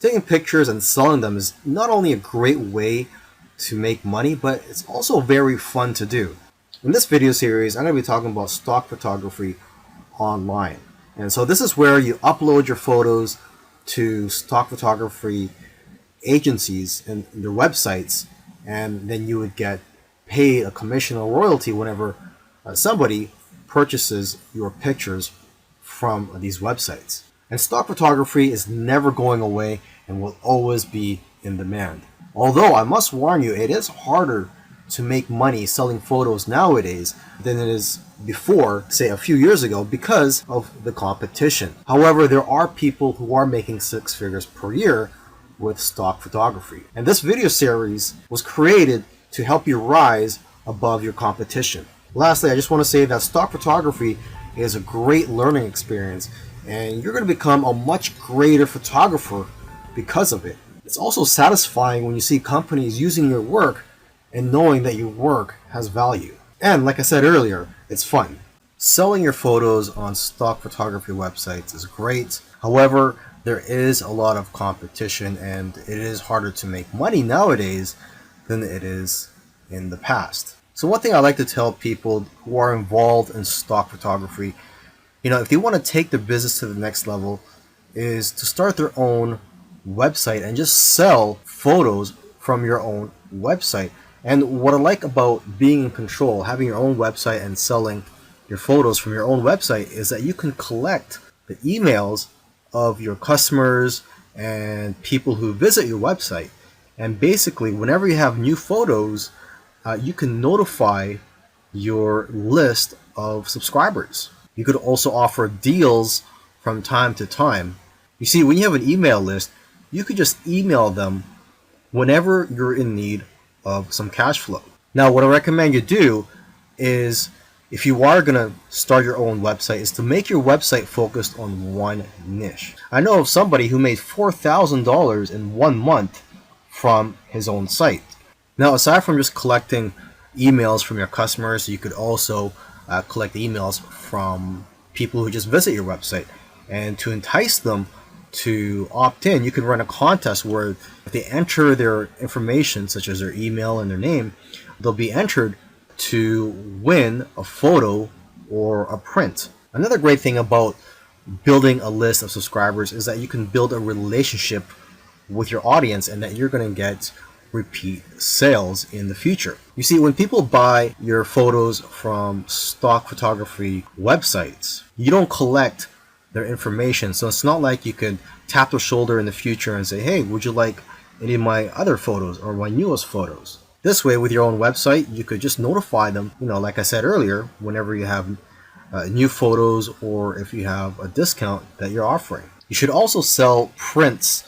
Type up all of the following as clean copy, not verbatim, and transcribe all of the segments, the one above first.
Taking pictures and selling them is not only a great way to make money, but it's also very fun to do. In this video series, I'm going to be talking about stock photography online. And so this is where you upload your photos to stock photography agencies and their websites, and then you would get paid a commission or royalty whenever somebody purchases your pictures from these websites. And stock photography is never going away and will always be in demand. Although I must warn you, it is harder to make money selling photos nowadays than it is before, say a few years ago, because of the competition. However, there are people who are making six figures per year with stock photography. And this video series was created to help you rise above your competition. Lastly, I just want to say that stock photography is a great learning experience, and you're going to become a much greater photographer because of it. It's also satisfying when you see companies using your work and knowing that your work has value. And like I said earlier, it's fun. Selling your photos on stock photography websites is great. However, there is a lot of competition and it is harder to make money nowadays than it is in the past. So one thing I like to tell people who are involved in stock photography, if they want to take their business to the next level, is to start their own website and just sell photos from your own website. And what I like about being in control, having your own website and selling your photos from your own website, is that you can collect the emails of your customers and people who visit your website. And basically, whenever you have new photos, you can notify your list of subscribers. You could also offer deals from time to time. You see, when you have an email list, you could just email them whenever you're in need of some cash flow. Now, what I recommend you do is, if you are going to start your own website, is to make your website focused on one niche. I know of somebody who made $4,000 in 1 month from his own site. Now, aside from just collecting emails from your customers, you could also collect emails from people who just visit your website. And to entice them to opt in, you can run a contest where if they enter their information, such as their email and their name, they'll be entered to win a photo or a print. Another great thing about building a list of subscribers is that you can build a relationship with your audience and that you're going to get repeat sales in the future. You see, when people buy your photos from stock photography websites, you don't collect their information. So it's not like you could tap their shoulder in the future and say, hey, would you like any of my other photos or my newest photos? This way, with your own website, you could just notify them, like I said earlier, whenever you have new photos or if you have a discount that you're offering. You should also sell prints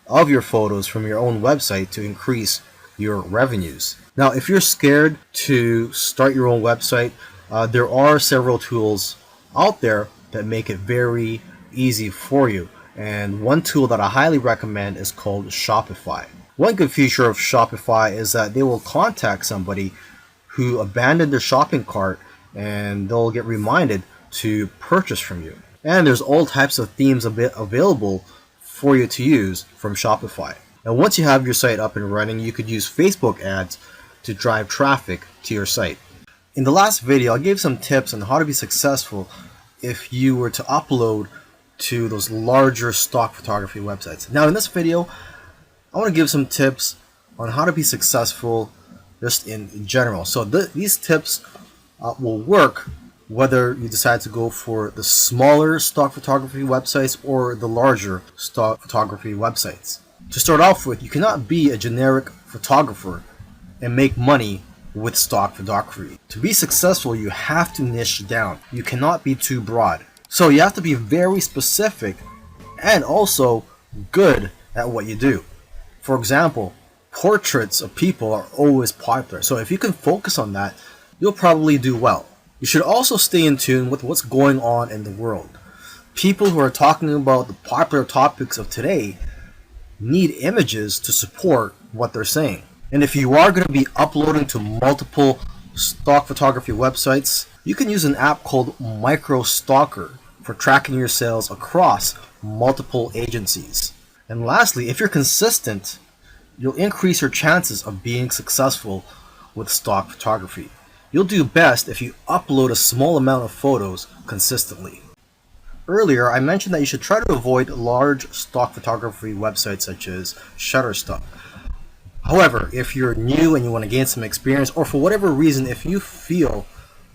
of your photos from your own website to increase your revenues. Now, if you're scared to start your own website, there are several tools out there that make it very easy for you. And one tool that I highly recommend is called Shopify. One good feature of Shopify is that they will contact somebody who abandoned their shopping cart and they'll get reminded to purchase from you. And there's all types of themes available for you to use from Shopify. Now, once you have your site up and running, you could use Facebook ads to drive traffic to your site. In the last video, I gave some tips on how to be successful if you were to upload to those larger stock photography websites. Now, in this video, I want to give some tips on how to be successful just in general. So these tips will work whether you decide to go for the smaller stock photography websites or the larger stock photography websites. To start off with, you cannot be a generic photographer and make money with stock photography. To be successful, you have to niche down. You cannot be too broad. So you have to be very specific and also good at what you do. For example, portraits of people are always popular. So if you can focus on that, you'll probably do well. You should also stay in tune with what's going on in the world. People who are talking about the popular topics of today need images to support what they're saying. And if you are going to be uploading to multiple stock photography websites, you can use an app called MicroStalker for tracking your sales across multiple agencies. And lastly, if you're consistent, you'll increase your chances of being successful with stock photography. You'll do best if you upload a small amount of photos consistently. Earlier, I mentioned that you should try to avoid large stock photography websites such as Shutterstock. However, if you're new and you want to gain some experience, or for whatever reason, if you feel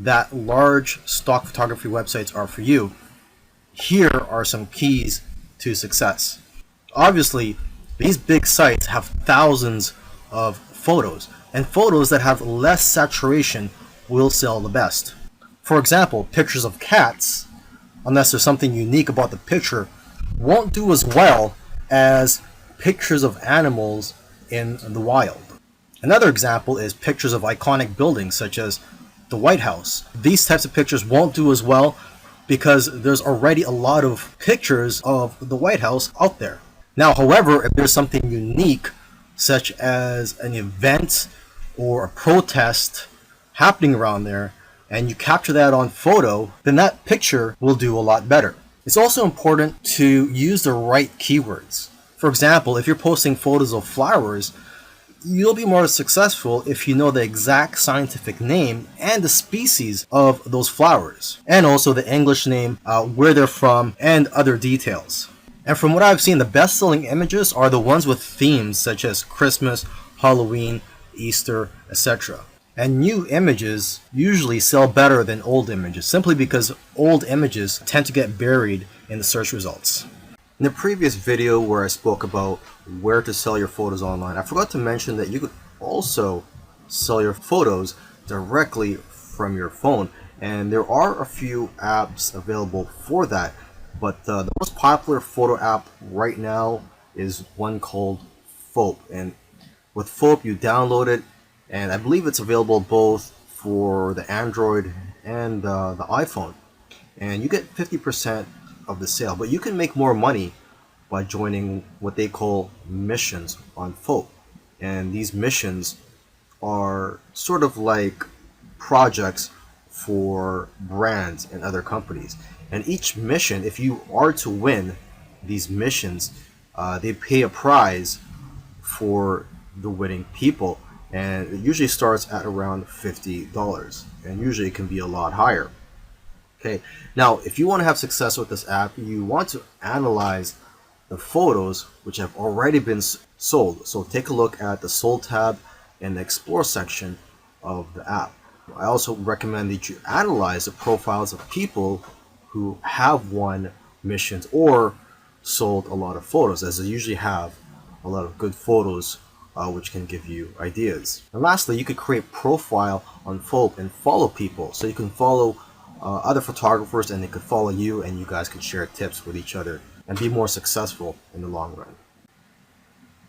that large stock photography websites are for you, here are some keys to success. Obviously, these big sites have thousands of photos, and photos that have less saturation will sell the best. For example, pictures of cats, unless there's something unique about the picture, won't do as well as pictures of animals in the wild. Another example is pictures of iconic buildings such as the White House. These types of pictures won't do as well because there's already a lot of pictures of the White House out there. Now, however, if there's something unique such as an event or a protest happening around there and you capture that on photo, then that picture will do a lot better. It's also important to use the right keywords. For example, if you're posting photos of flowers, you'll be more successful if you know the exact scientific name and the species of those flowers, and also the English name, where they're from, and other details. And from what I've seen, the best-selling images are the ones with themes such as Christmas, Halloween, Easter, etc. And new images usually sell better than old images, simply because old images tend to get buried in the search results. In the previous video where I spoke about where to sell your photos online, I forgot to mention that you could also sell your photos directly from your phone. And there are a few apps available for that, but the most popular photo app right now is one called Foap. And with Foap, you download it, and I believe it's available both for the Android and the iPhone. And you get 50% of the sale, but you can make more money by joining what they call missions on Foap. And these missions are sort of like projects for brands and other companies. And each mission, if you are to win these missions, they pay a prize for the winning people. And it usually starts at around $50, and usually it can be a lot higher. Okay, now if you want to have success with this app, you want to analyze the photos which have already been sold. So take a look at the sold tab in the explore section of the app. I also recommend that you analyze the profiles of people who have won missions or sold a lot of photos, as they usually have a lot of good photos which can give you ideas. And lastly, you could create a profile on Foap and follow people. So you can follow other photographers and they could follow you, and you guys can share tips with each other and be more successful in the long run.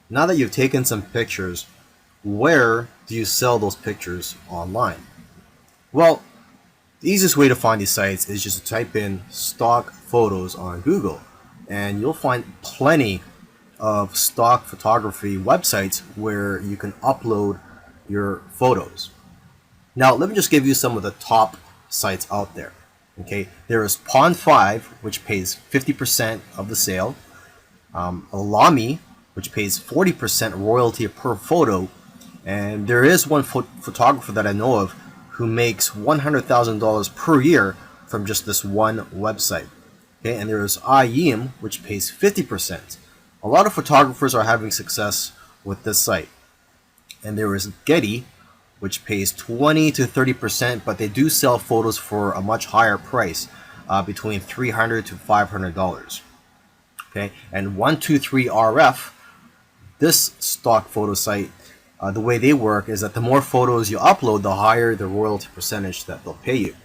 Now that you've taken some pictures, where do you sell those pictures online? Well, the easiest way to find these sites is just to type in stock photos on Google, and you'll find plenty of stock photography websites where you can upload your photos. Now, let me just give you some of the top sites out there. Okay, there is Pond5, which pays 50% of the sale. Alamy, which pays 40% royalty per photo, and there is one photographer that I know of who makes $100,000 per year from just this one website. Okay, and there is iYeem, which pays 50%. A lot of photographers are having success with this site. And there is Getty, which pays 20 to 30%, but they do sell photos for a much higher price, between $300 to $500. Okay, and 123RF, this stock photo site, the way they work is that the more photos you upload, the higher the royalty percentage that they'll pay you.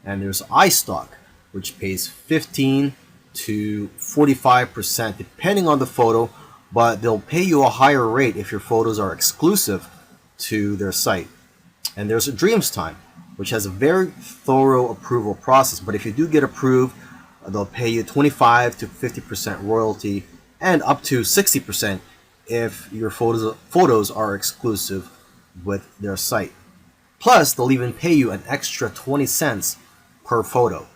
And there's iStock, which pays 15 to 45% depending on the photo, but they'll pay you a higher rate if your photos are exclusive to their site. And there's a Dreamstime, which has a very thorough approval process, but if you do get approved, they'll pay you 25 to 50% royalty and up to 60% if your photos are exclusive with their site. Plus, they'll even pay you an extra 20 cents per photo.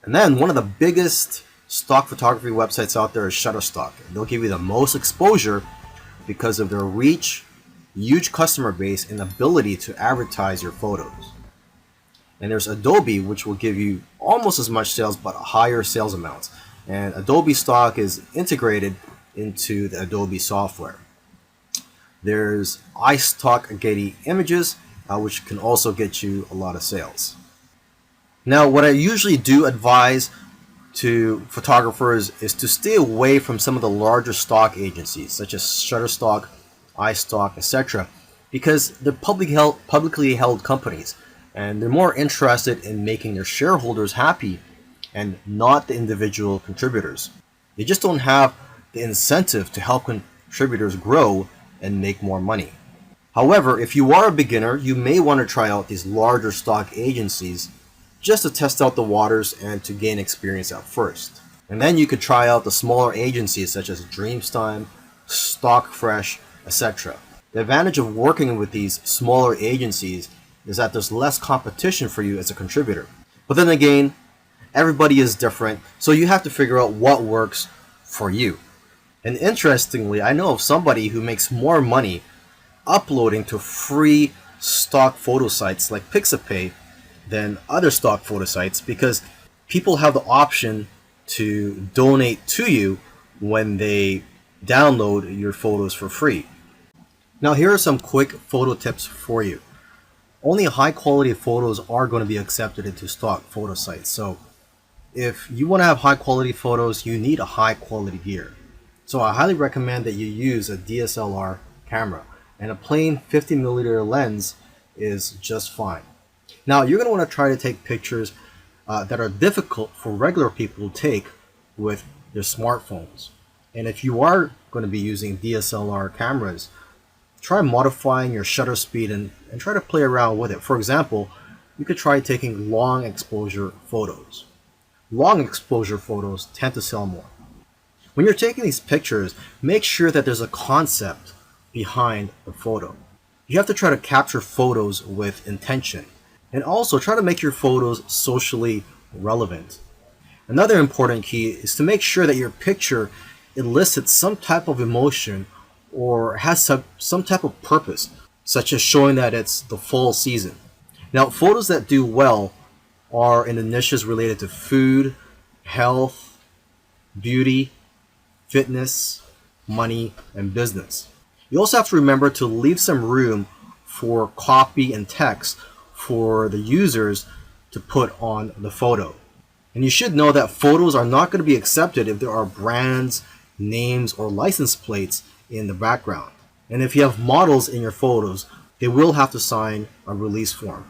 And then one of the biggest stock photography websites out there is Shutterstock. They'll give you the most exposure because of their reach, huge customer base, and ability to advertise your photos. And there's Adobe, which will give you almost as much sales but higher sales amounts. And Adobe stock is integrated into the Adobe software. There's iStock Getty Images, which can also get you a lot of sales. Now, what I usually do advise to photographers is to stay away from some of the larger stock agencies, such as Shutterstock, iStock, etc., because they're publicly held companies, and they're more interested in making their shareholders happy and not the individual contributors. They just don't have the incentive to help contributors grow and make more money. However, if you are a beginner, you may want to try out these larger stock agencies just to test out the waters and to gain experience at first. And then you could try out the smaller agencies such as Dreamstime, Stockfresh, etc. The advantage of working with these smaller agencies is that there's less competition for you as a contributor. But then again, everybody is different, so you have to figure out what works for you. And interestingly, I know of somebody who makes more money uploading to free stock photo sites like Pixabay than other stock photo sites, because people have the option to donate to you when they download your photos for free. Now, here are some quick photo tips for you. Only high quality photos are going to be accepted into stock photo sites. So if you want to have high quality photos, you need a high quality gear. So I highly recommend that you use a DSLR camera, and a plain 50mm lens is just fine. Now, you're going to want to try to take pictures that are difficult for regular people to take with their smartphones. And if you are going to be using DSLR cameras, try modifying your shutter speed and try to play around with it. For example, you could try taking long exposure photos. Long exposure photos tend to sell more. When you're taking these pictures, make sure that there's a concept behind the photo. You have to try to capture photos with intention, and also try to make your photos socially relevant. Another important key is to make sure that your picture elicits some type of emotion or has some type of purpose, such as showing that it's the fall season. Now, photos that do well are in the niches related to food, health, beauty, fitness, money, and business. You also have to remember to leave some room for copy and text for the users to put on the photo. And you should know that photos are not going to be accepted if there are brands, names, or license plates in the background. And if you have models in your photos, they will have to sign a release form.